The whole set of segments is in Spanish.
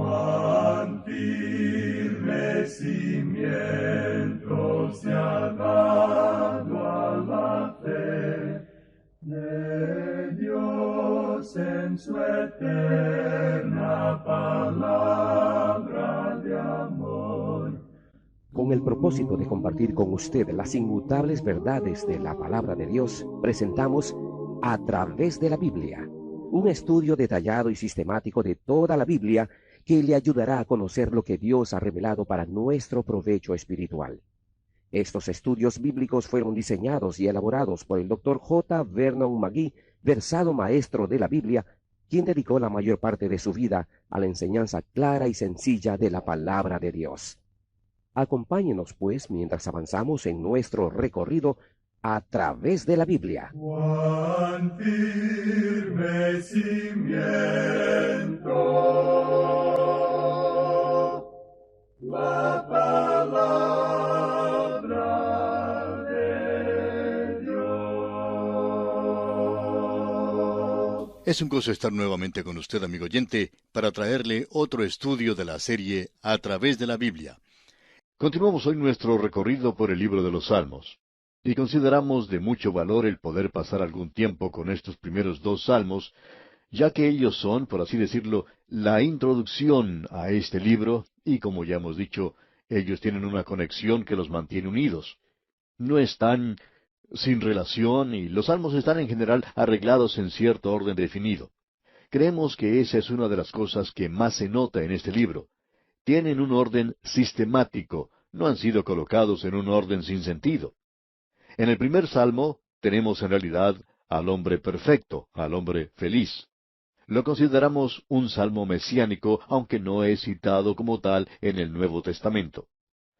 Cuán firme cimiento se ha dado a la fe de Dios en su eterna palabra de amor. Con el propósito de compartir con usted las inmutables verdades de la palabra de Dios, presentamos A través de la Biblia, un estudio detallado y sistemático de toda la Biblia que le ayudará a conocer lo que Dios ha revelado para nuestro provecho espiritual. Estos estudios bíblicos fueron diseñados y elaborados por el Dr. J. Vernon McGee, versado maestro de la Biblia, quien dedicó la mayor parte de su vida a la enseñanza clara y sencilla de la palabra de Dios. Acompáñenos, pues, mientras avanzamos en nuestro recorrido a través de la Biblia. Cuán firme cimiento la palabra de Dios. Es un gozo estar nuevamente con usted, amigo oyente, para traerle otro estudio de la serie A través de la Biblia. Continuamos hoy nuestro recorrido por el libro de los Salmos, y consideramos de mucho valor el poder pasar algún tiempo con estos primeros dos salmos, ya que ellos son, por así decirlo, la introducción a este libro, y como ya hemos dicho, ellos tienen una conexión que los mantiene unidos. No están sin relación, y los salmos están en general arreglados en cierto orden definido. Creemos que esa es una de las cosas que más se nota en este libro. Tienen un orden sistemático, no han sido colocados en un orden sin sentido. En el primer salmo tenemos en realidad al hombre perfecto, al hombre feliz. Lo consideramos un salmo mesiánico, aunque no es citado como tal en el Nuevo Testamento.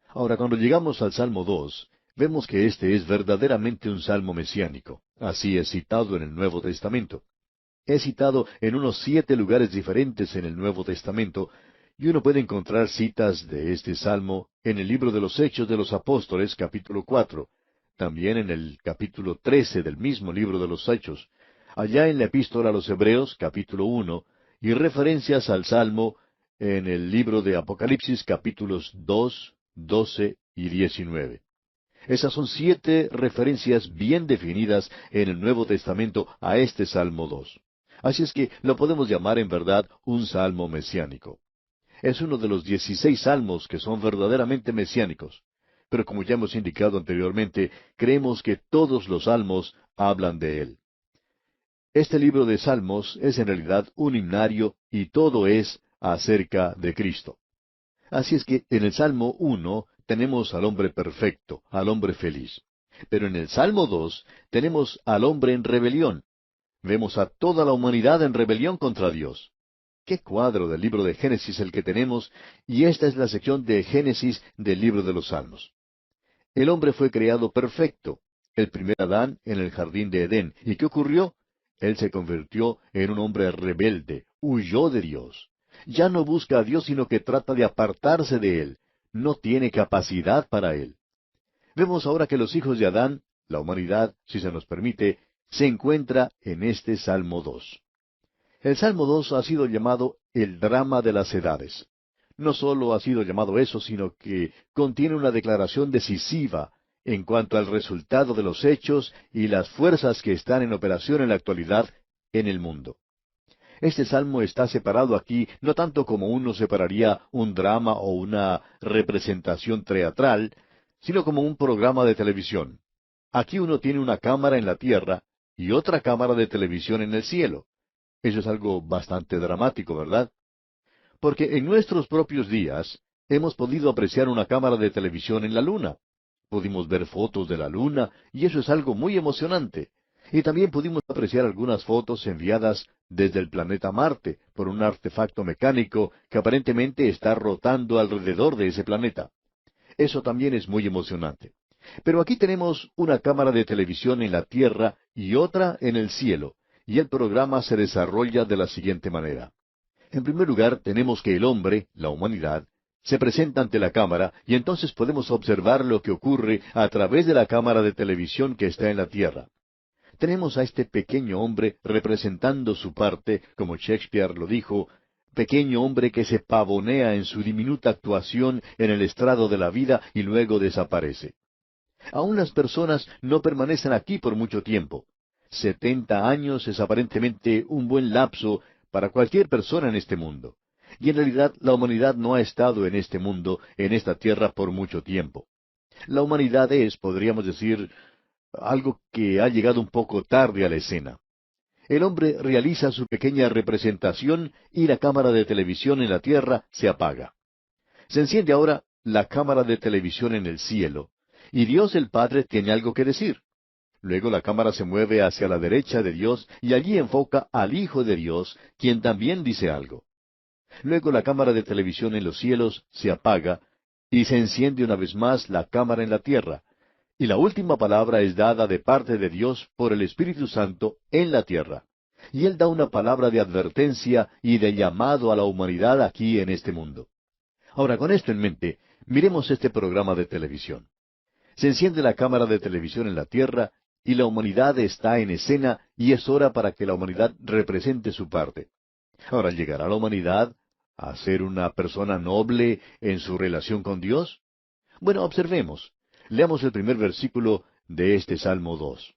Ahora, cuando llegamos al Salmo 2, vemos que este es verdaderamente un salmo mesiánico. Así es citado en el Nuevo Testamento. Es citado en unos 7 lugares diferentes en el Nuevo Testamento, y uno puede encontrar citas de este salmo en el libro de los Hechos de los Apóstoles, capítulo 4, también en el capítulo 13 del mismo libro de los Hechos, allá en la Epístola a los Hebreos, capítulo 1, y referencias al salmo en el libro de Apocalipsis, capítulos 2, 12 y 19. Esas son 7 referencias bien definidas en el Nuevo Testamento a este Salmo 2. Así es que lo podemos llamar en verdad un salmo mesiánico. Es uno de los 16 salmos que son verdaderamente mesiánicos. Pero como ya hemos indicado anteriormente, creemos que todos los salmos hablan de él. Este libro de Salmos es en realidad un himnario y todo es acerca de Cristo. Así es que en el Salmo 1 tenemos al hombre perfecto, al hombre feliz. Pero en el Salmo 2 tenemos al hombre en rebelión. Vemos a toda la humanidad en rebelión contra Dios. Qué cuadro del libro de Génesis el que tenemos, y esta es la sección de Génesis del libro de los Salmos. El hombre fue creado perfecto, el primer Adán en el jardín de Edén. ¿Y qué ocurrió? Él se convirtió en un hombre rebelde, huyó de Dios. Ya no busca a Dios, sino que trata de apartarse de Él. No tiene capacidad para Él. Vemos ahora que los hijos de Adán, la humanidad, si se nos permite, se encuentra en este Salmo 2. El Salmo 2 ha sido llamado el drama de las edades. No solo ha sido llamado eso, sino que contiene una declaración decisiva en cuanto al resultado de los hechos y las fuerzas que están en operación en la actualidad en el mundo. Este salmo está separado aquí no tanto como uno separaría un drama o una representación teatral, sino como un programa de televisión. Aquí uno tiene una cámara en la tierra y otra cámara de televisión en el cielo. Eso es algo bastante dramático, ¿verdad? Porque en nuestros propios días hemos podido apreciar una cámara de televisión en la luna. Pudimos ver fotos de la luna, y eso es algo muy emocionante. Y también pudimos apreciar algunas fotos enviadas desde el planeta Marte por un artefacto mecánico que aparentemente está rotando alrededor de ese planeta. Eso también es muy emocionante. Pero aquí tenemos una cámara de televisión en la Tierra y otra en el cielo, y el programa se desarrolla de la siguiente manera. En primer lugar, tenemos que el hombre, la humanidad, se presenta ante la cámara y entonces podemos observar lo que ocurre a través de la cámara de televisión que está en la Tierra. Tenemos a este pequeño hombre representando su parte, como Shakespeare lo dijo, pequeño hombre que se pavonea en su diminuta actuación en el estrado de la vida y luego desaparece. Aún las personas no permanecen aquí por mucho tiempo. 70 años es aparentemente un buen lapso para cualquier persona en este mundo. Y en realidad la humanidad no ha estado en este mundo, en esta tierra, por mucho tiempo. La humanidad es, podríamos decir, algo que ha llegado un poco tarde a la escena. El hombre realiza su pequeña representación y la cámara de televisión en la tierra se apaga. Se enciende ahora la cámara de televisión en el cielo, y Dios el Padre tiene algo que decir. Luego la cámara se mueve hacia la derecha de Dios y allí enfoca al Hijo de Dios, quien también dice algo. Luego la cámara de televisión en los cielos se apaga y se enciende una vez más la cámara en la tierra. Y la última palabra es dada de parte de Dios por el Espíritu Santo en la tierra. Y Él da una palabra de advertencia y de llamado a la humanidad aquí en este mundo. Ahora, con esto en mente, miremos este programa de televisión. Se enciende la cámara de televisión en la tierra y la humanidad está en escena y es hora para que la humanidad represente su parte. Ahora, ¿llegará la humanidad a ser una persona noble en su relación con Dios? Bueno, observemos. Leamos el primer versículo de este Salmo 2.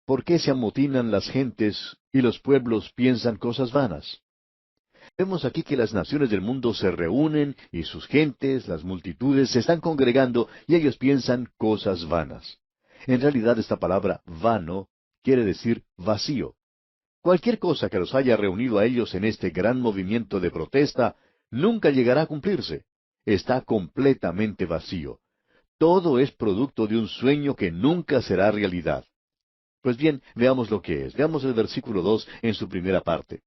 ¿Por qué se amotinan las gentes y los pueblos piensan cosas vanas? Vemos aquí que las naciones del mundo se reúnen y sus gentes, las multitudes, se están congregando y ellos piensan cosas vanas. En realidad esta palabra vano quiere decir vacío. Cualquier cosa que los haya reunido a ellos en este gran movimiento de protesta nunca llegará a cumplirse. Está completamente vacío. Todo es producto de un sueño que nunca será realidad. Pues bien, veamos lo que es. Veamos el versículo 2 en su primera parte.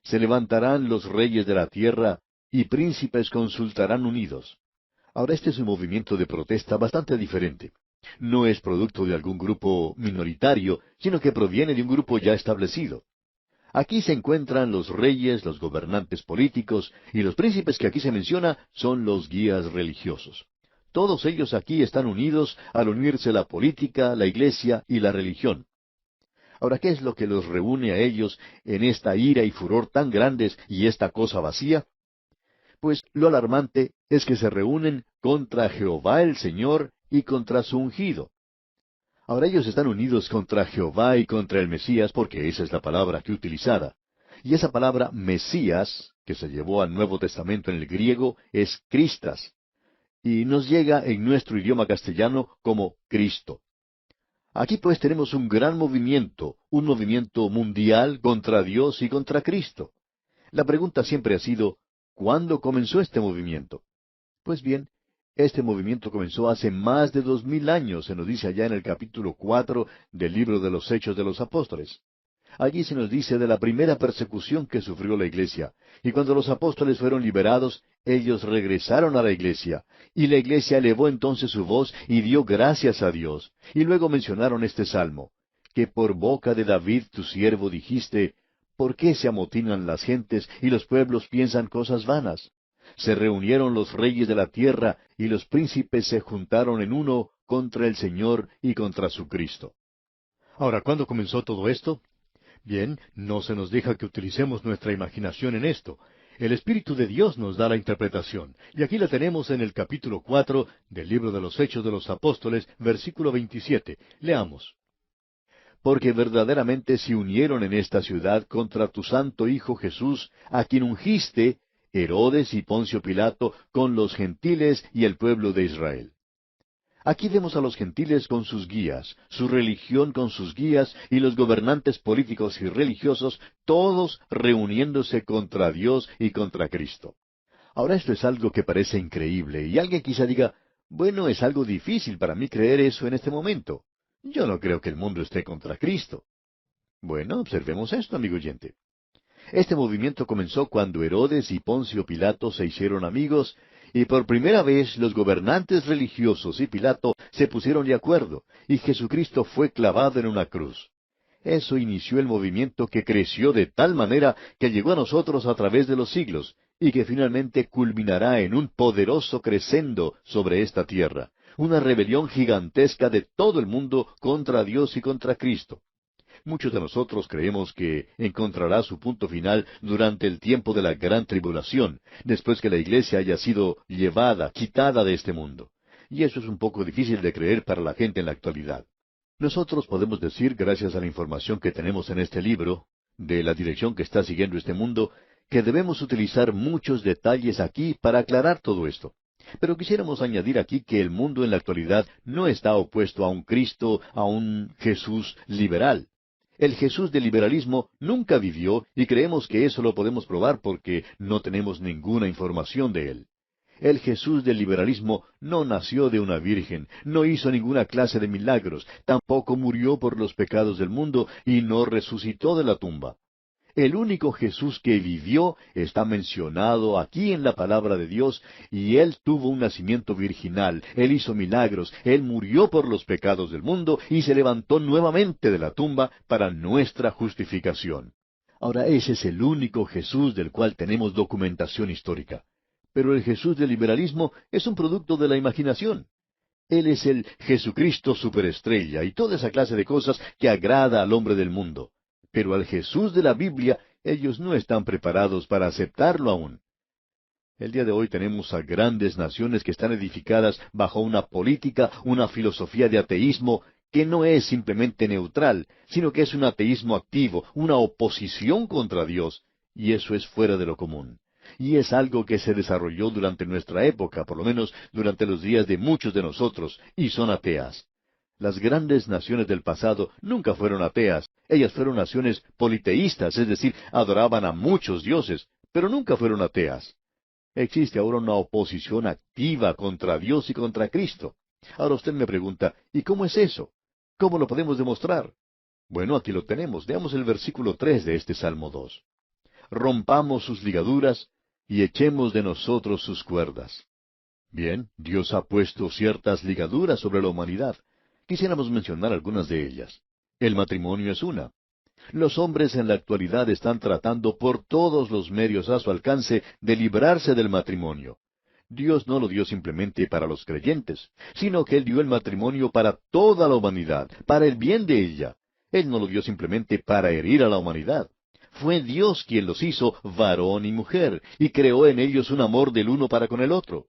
Se levantarán los reyes de la tierra, y príncipes consultarán unidos. Ahora este es un movimiento de protesta bastante diferente. No es producto de algún grupo minoritario, sino que proviene de un grupo ya establecido. Aquí se encuentran los reyes, los gobernantes políticos, y los príncipes que aquí se menciona son los guías religiosos. Todos ellos aquí están unidos al unirse la política, la iglesia y la religión. Ahora, ¿qué es lo que los reúne a ellos en esta ira y furor tan grandes y esta cosa vacía? Pues lo alarmante es que se reúnen contra Jehová el Señor y contra su ungido. Ahora ellos están unidos contra Jehová y contra el Mesías porque esa es la palabra que utilizada. Y esa palabra Mesías, que se llevó al Nuevo Testamento en el griego, es Cristas. Y nos llega en nuestro idioma castellano como Cristo. Aquí pues tenemos un gran movimiento, un movimiento mundial contra Dios y contra Cristo. La pregunta siempre ha sido, ¿cuándo comenzó este movimiento? Pues bien, este movimiento comenzó hace más de 2000 años, se nos dice allá en el capítulo 4 del libro de los Hechos de los Apóstoles. Allí se nos dice de la primera persecución que sufrió la iglesia, y cuando los apóstoles fueron liberados, ellos regresaron a la iglesia, y la iglesia elevó entonces su voz y dio gracias a Dios, y luego mencionaron este salmo, que por boca de David tu siervo dijiste, ¿por qué se amotinan las gentes y los pueblos piensan cosas vanas? Se reunieron los reyes de la tierra, y los príncipes se juntaron en uno contra el Señor y contra su Cristo. Ahora, ¿cuándo comenzó todo esto? Bien, no se nos deja que utilicemos nuestra imaginación en esto. El Espíritu de Dios nos da la interpretación, y aquí la tenemos en el capítulo 4 del libro de los Hechos de los Apóstoles, versículo 27. Leamos. Porque verdaderamente se unieron en esta ciudad contra tu santo Hijo Jesús, a quien ungiste, Herodes y Poncio Pilato, con los gentiles y el pueblo de Israel. Aquí vemos a los gentiles con sus guías, su religión con sus guías y los gobernantes políticos y religiosos, todos reuniéndose contra Dios y contra Cristo. Ahora esto es algo que parece increíble y alguien quizá diga, bueno, es algo difícil para mí creer eso en este momento. Yo no creo que el mundo esté contra Cristo. Bueno, observemos esto, amigo oyente. Este movimiento comenzó cuando Herodes y Poncio Pilato se hicieron amigos, y por primera vez los gobernantes religiosos y Pilato se pusieron de acuerdo, y Jesucristo fue clavado en una cruz. Eso inició el movimiento que creció de tal manera que llegó a nosotros a través de los siglos, y que finalmente culminará en un poderoso crescendo sobre esta tierra, una rebelión gigantesca de todo el mundo contra Dios y contra Cristo. Muchos de nosotros creemos que encontrará su punto final durante el tiempo de la gran tribulación, después que la iglesia haya sido llevada, quitada de este mundo. Y eso es un poco difícil de creer para la gente en la actualidad. Nosotros podemos decir, gracias a la información que tenemos en este libro, de la dirección que está siguiendo este mundo, que debemos utilizar muchos detalles aquí para aclarar todo esto. Pero quisiéramos añadir aquí que el mundo en la actualidad no está opuesto a un Cristo, a un Jesús liberal. El Jesús del liberalismo nunca vivió y creemos que eso lo podemos probar porque no tenemos ninguna información de él. El Jesús del liberalismo no nació de una virgen, no hizo ninguna clase de milagros, tampoco murió por los pecados del mundo y no resucitó de la tumba. El único Jesús que vivió está mencionado aquí en la palabra de Dios, y Él tuvo un nacimiento virginal, Él hizo milagros, Él murió por los pecados del mundo y se levantó nuevamente de la tumba para nuestra justificación. Ahora ese es el único Jesús del cual tenemos documentación histórica. Pero el Jesús del liberalismo es un producto de la imaginación. Él es el Jesucristo superestrella y toda esa clase de cosas que agrada al hombre del mundo. Pero al Jesús de la Biblia, ellos no están preparados para aceptarlo aún. El día de hoy tenemos a grandes naciones que están edificadas bajo una política, una filosofía de ateísmo que no es simplemente neutral, sino que es un ateísmo activo, una oposición contra Dios, y eso es fuera de lo común. Y es algo que se desarrolló durante nuestra época, por lo menos durante los días de muchos de nosotros, y son ateas. Las grandes naciones del pasado nunca fueron ateas. Ellas fueron naciones politeístas, es decir, adoraban a muchos dioses, pero nunca fueron ateas. Existe ahora una oposición activa contra Dios y contra Cristo. Ahora usted me pregunta, ¿y cómo es eso? ¿Cómo lo podemos demostrar? Bueno, aquí lo tenemos. Veamos el versículo 3 de este Salmo 2. Rompamos sus ligaduras y echemos de nosotros sus cuerdas. Bien, Dios ha puesto ciertas ligaduras sobre la humanidad. Quisiéramos mencionar algunas de ellas. El matrimonio es una. Los hombres en la actualidad están tratando por todos los medios a su alcance de librarse del matrimonio. Dios no lo dio simplemente para los creyentes, sino que Él dio el matrimonio para toda la humanidad, para el bien de ella. Él no lo dio simplemente para herir a la humanidad. Fue Dios quien los hizo varón y mujer, y creó en ellos un amor del uno para con el otro.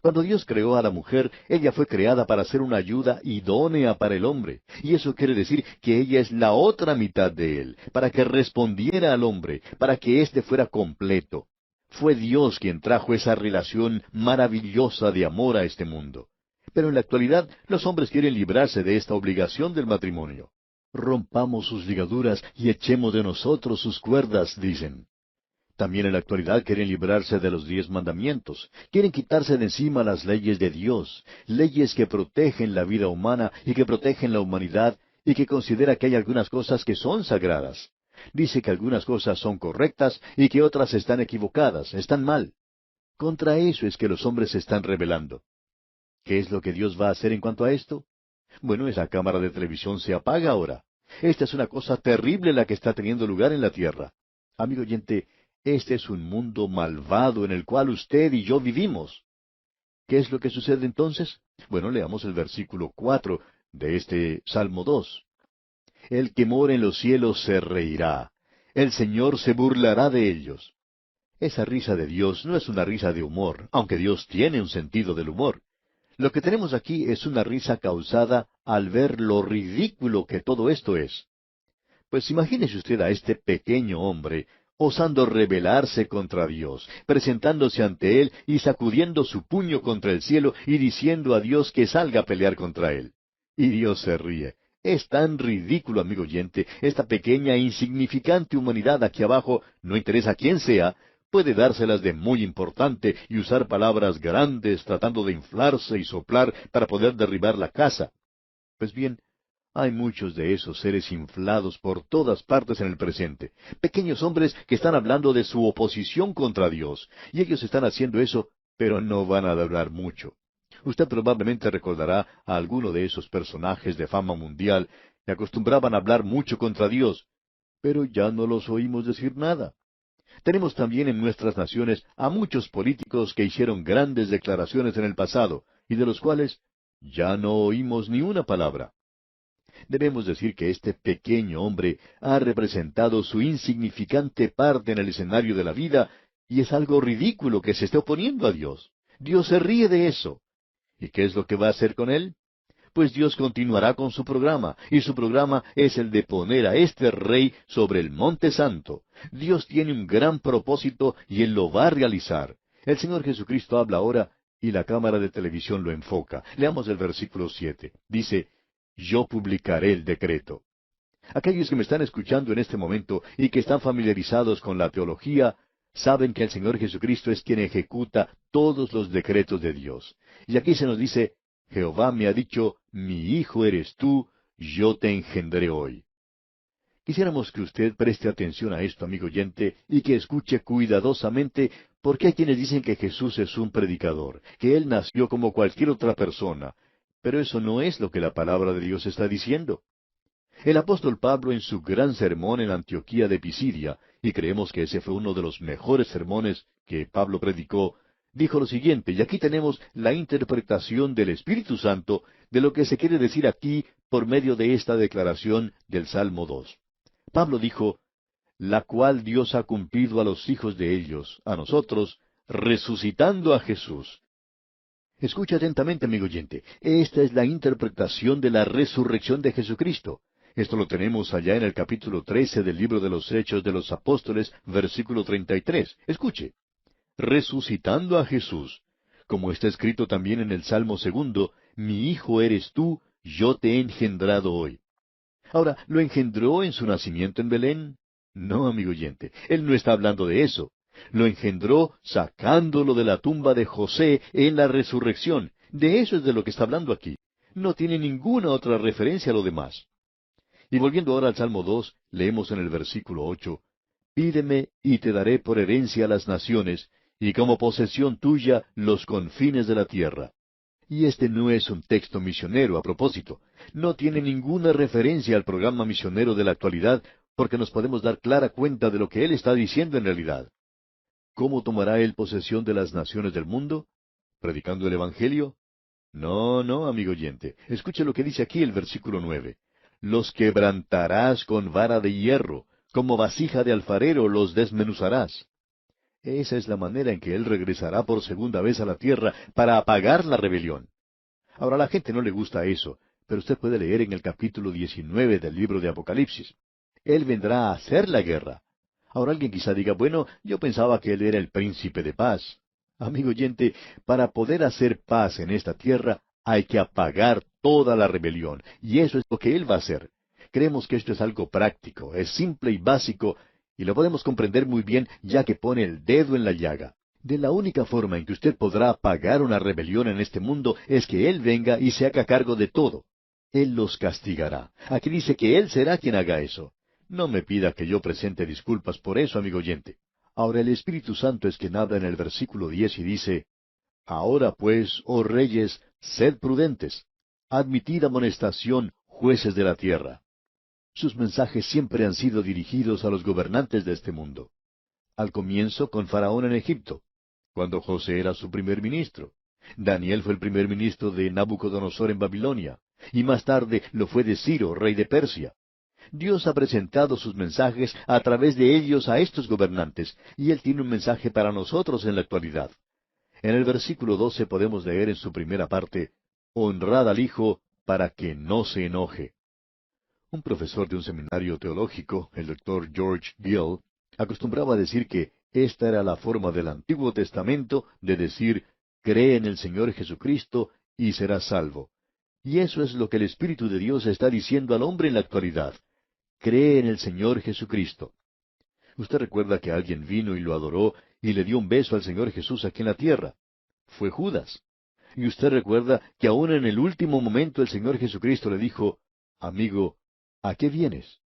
Cuando Dios creó a la mujer, ella fue creada para ser una ayuda idónea para el hombre. Y eso quiere decir que ella es la otra mitad de él, para que respondiera al hombre, para que éste fuera completo. Fue Dios quien trajo esa relación maravillosa de amor a este mundo. Pero en la actualidad, los hombres quieren librarse de esta obligación del matrimonio. Rompamos sus ligaduras y echemos de nosotros sus cuerdas, dicen. También en la actualidad quieren librarse de los 10 mandamientos. Quieren quitarse de encima las leyes de Dios, leyes que protegen la vida humana y que protegen la humanidad y que considera que hay algunas cosas que son sagradas. Dice que algunas cosas son correctas y que otras están equivocadas, están mal. Contra eso es que los hombres se están rebelando. ¿Qué es lo que Dios va a hacer en cuanto a esto? Bueno, esa cámara de televisión se apaga ahora. Esta es una cosa terrible la que está teniendo lugar en la tierra. Amigo oyente, este es un mundo malvado en el cual usted y yo vivimos. ¿Qué es lo que sucede entonces? Bueno, leamos el versículo 4 de este Salmo 2. El que mora en los cielos se reirá. El Señor se burlará de ellos. Esa risa de Dios no es una risa de humor, aunque Dios tiene un sentido del humor. Lo que tenemos aquí es una risa causada al ver lo ridículo que todo esto es. Pues imagínese usted a este pequeño hombre osando rebelarse contra Dios, presentándose ante Él y sacudiendo su puño contra el cielo y diciendo a Dios que salga a pelear contra Él. Y Dios se ríe. Es tan ridículo, amigo oyente, esta pequeña e insignificante humanidad aquí abajo, no interesa quién sea, puede dárselas de muy importante y usar palabras grandes tratando de inflarse y soplar para poder derribar la casa. Pues bien, hay muchos de esos seres inflados por todas partes en el presente, pequeños hombres que están hablando de su oposición contra Dios, y ellos están haciendo eso, pero no van a durar mucho. Usted probablemente recordará a alguno de esos personajes de fama mundial que acostumbraban a hablar mucho contra Dios, pero ya no los oímos decir nada. Tenemos también en nuestras naciones a muchos políticos que hicieron grandes declaraciones en el pasado, y de los cuales ya no oímos ni una palabra. Debemos decir que este pequeño hombre ha representado su insignificante parte en el escenario de la vida, y es algo ridículo que se esté oponiendo a Dios. Dios se ríe de eso. ¿Y qué es lo que va a hacer con él? Pues Dios continuará con su programa, y su programa es el de poner a este rey sobre el monte santo. Dios tiene un gran propósito y Él lo va a realizar. El Señor Jesucristo habla ahora y la cámara de televisión lo enfoca. Leamos el versículo 7. Dice, yo publicaré el decreto. Aquellos que me están escuchando en este momento y que están familiarizados con la teología, saben que el Señor Jesucristo es quien ejecuta todos los decretos de Dios. Y aquí se nos dice, Jehová me ha dicho, mi hijo eres tú, yo te engendré hoy. Quisiéramos que usted preste atención a esto, amigo oyente, y que escuche cuidadosamente, porque hay quienes dicen que Jesús es un predicador, que Él nació como cualquier otra persona, pero eso no es lo que la palabra de Dios está diciendo. El apóstol Pablo en su gran sermón en Antioquía de Pisidia, y creemos que ese fue uno de los mejores sermones que Pablo predicó, dijo lo siguiente, y aquí tenemos la interpretación del Espíritu Santo de lo que se quiere decir aquí por medio de esta declaración del Salmo 2. Pablo dijo, la cual Dios ha cumplido a los hijos de ellos, a nosotros, resucitando a Jesús. Escucha atentamente, amigo oyente. Esta es la interpretación de la resurrección de Jesucristo. Esto lo tenemos allá en el capítulo 13 del libro de los Hechos de los Apóstoles, versículo 33. Escuche. Resucitando a Jesús, como está escrito también en el Salmo 2, mi hijo eres tú, yo te he engendrado hoy. Ahora, ¿lo engendró en su nacimiento en Belén? No, amigo oyente, él no está hablando de eso. Lo engendró sacándolo de la tumba de José en la resurrección. De eso es de lo que está hablando aquí. No tiene ninguna otra referencia a lo demás. Y volviendo ahora al Salmo 2, leemos en el versículo 8, pídeme y te daré por herencia a las naciones, y como posesión tuya los confines de la tierra. Y este no es un texto misionero a propósito. No tiene ninguna referencia al programa misionero de la actualidad, porque nos podemos dar clara cuenta de lo que él está diciendo en realidad. ¿Cómo tomará él posesión de las naciones del mundo? ¿Predicando el Evangelio? No, no, amigo oyente. Escuche lo que dice aquí el versículo 9. Los quebrantarás con vara de hierro, como vasija de alfarero los desmenuzarás. Esa es la manera en que él regresará por segunda vez a la tierra para apagar la rebelión. Ahora, a la gente no le gusta eso, pero usted puede leer en el capítulo 19 del libro de Apocalipsis. Él vendrá a hacer la guerra. Ahora alguien quizá diga, bueno, yo pensaba que él era el príncipe de paz. Amigo oyente, para poder hacer paz en esta tierra hay que apagar toda la rebelión, y eso es lo que él va a hacer. Creemos que esto es algo práctico, es simple y básico, y lo podemos comprender muy bien ya que pone el dedo en la llaga. De la única forma en que usted podrá apagar una rebelión en este mundo es que Él venga y se haga cargo de todo. Él los castigará. Aquí dice que Él será quien haga eso. No me pida que yo presente disculpas por eso, amigo oyente. Ahora el Espíritu Santo es quien habla en el versículo 10 y dice, ahora pues, oh reyes, sed prudentes, admitid amonestación, jueces de la tierra. Sus mensajes siempre han sido dirigidos a los gobernantes de este mundo. Al comienzo con Faraón en Egipto, cuando José era su primer ministro. Daniel fue el primer ministro de Nabucodonosor en Babilonia, y más tarde lo fue de Ciro, rey de Persia. Dios ha presentado sus mensajes a través de ellos a estos gobernantes, y Él tiene un mensaje para nosotros en la actualidad. En el versículo 12 podemos leer en su primera parte, honrad al Hijo para que no se enoje. Un profesor de un seminario teológico, el doctor George Gill, acostumbraba a decir que esta era la forma del Antiguo Testamento de decir, cree en el Señor Jesucristo y serás salvo. Y eso es lo que el Espíritu de Dios está diciendo al hombre en la actualidad. Cree en el Señor Jesucristo. Usted recuerda que alguien vino y lo adoró y le dio un beso al Señor Jesús aquí en la tierra. Fue Judas. Y usted recuerda que aún en el último momento el Señor Jesucristo le dijo, amigo, ¿a qué vienes?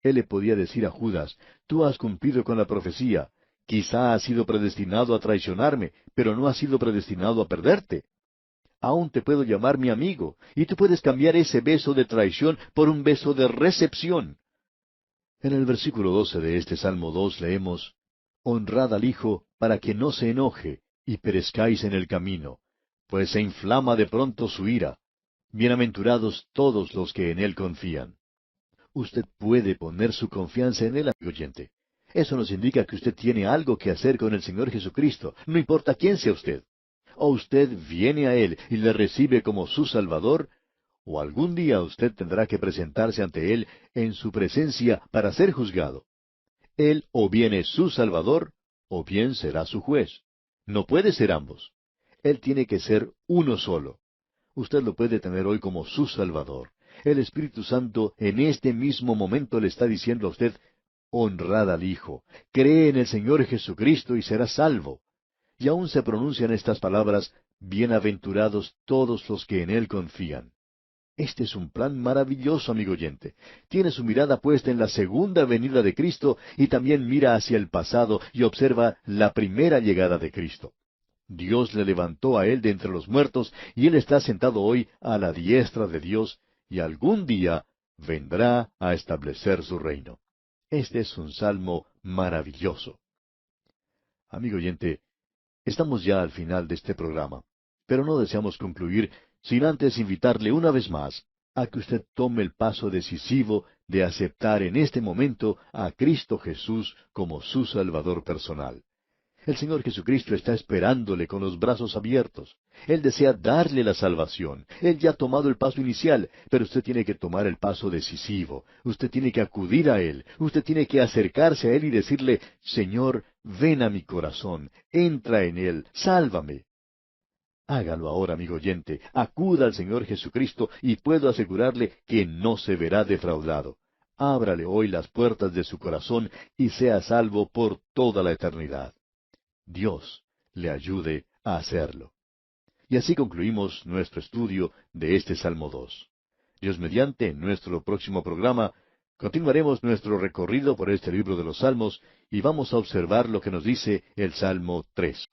Él le podía decir a Judas, tú has cumplido con la profecía, quizá has sido predestinado a traicionarme, pero no has sido predestinado a perderte. Aún te puedo llamar mi amigo, y tú puedes cambiar ese beso de traición por un beso de recepción. En el versículo 12 de este Salmo 2 leemos, honrad al Hijo para que no se enoje, y perezcáis en el camino, pues se inflama de pronto su ira. Bienaventurados todos los que en Él confían. Usted puede poner su confianza en Él, amigo oyente. Eso nos indica que usted tiene algo que hacer con el Señor Jesucristo, no importa quién sea usted. O usted viene a Él y le recibe como su Salvador, o algún día usted tendrá que presentarse ante Él en su presencia para ser juzgado. Él o bien es su Salvador, o bien será su juez. No puede ser ambos. Él tiene que ser uno solo. Usted lo puede tener hoy como su Salvador. El Espíritu Santo en este mismo momento le está diciendo a usted, honrad al Hijo, cree en el Señor Jesucristo y serás salvo. Y aún se pronuncian estas palabras, bienaventurados todos los que en Él confían. Este es un plan maravilloso, amigo oyente. Tiene su mirada puesta en la segunda venida de Cristo y también mira hacia el pasado y observa la primera llegada de Cristo. Dios le levantó a Él de entre los muertos y Él está sentado hoy a la diestra de Dios y algún día vendrá a establecer su reino. Este es un salmo maravilloso. Amigo oyente, estamos ya al final de este programa, pero no deseamos concluir sin antes invitarle una vez más a que usted tome el paso decisivo de aceptar en este momento a Cristo Jesús como su Salvador personal. El Señor Jesucristo está esperándole con los brazos abiertos. Él desea darle la salvación. Él ya ha tomado el paso inicial, pero usted tiene que tomar el paso decisivo. Usted tiene que acudir a Él. Usted tiene que acercarse a Él y decirle, Señor, ven a mi corazón, entra en Él, sálvame. Hágalo ahora, amigo oyente. Acuda al Señor Jesucristo y puedo asegurarle que no se verá defraudado. Ábrale hoy las puertas de su corazón y sea salvo por toda la eternidad. Dios le ayude a hacerlo. Y así concluimos nuestro estudio de este Salmo 2. Dios mediante, en nuestro próximo programa, continuaremos nuestro recorrido por este libro de los Salmos y vamos a observar lo que nos dice el Salmo 3.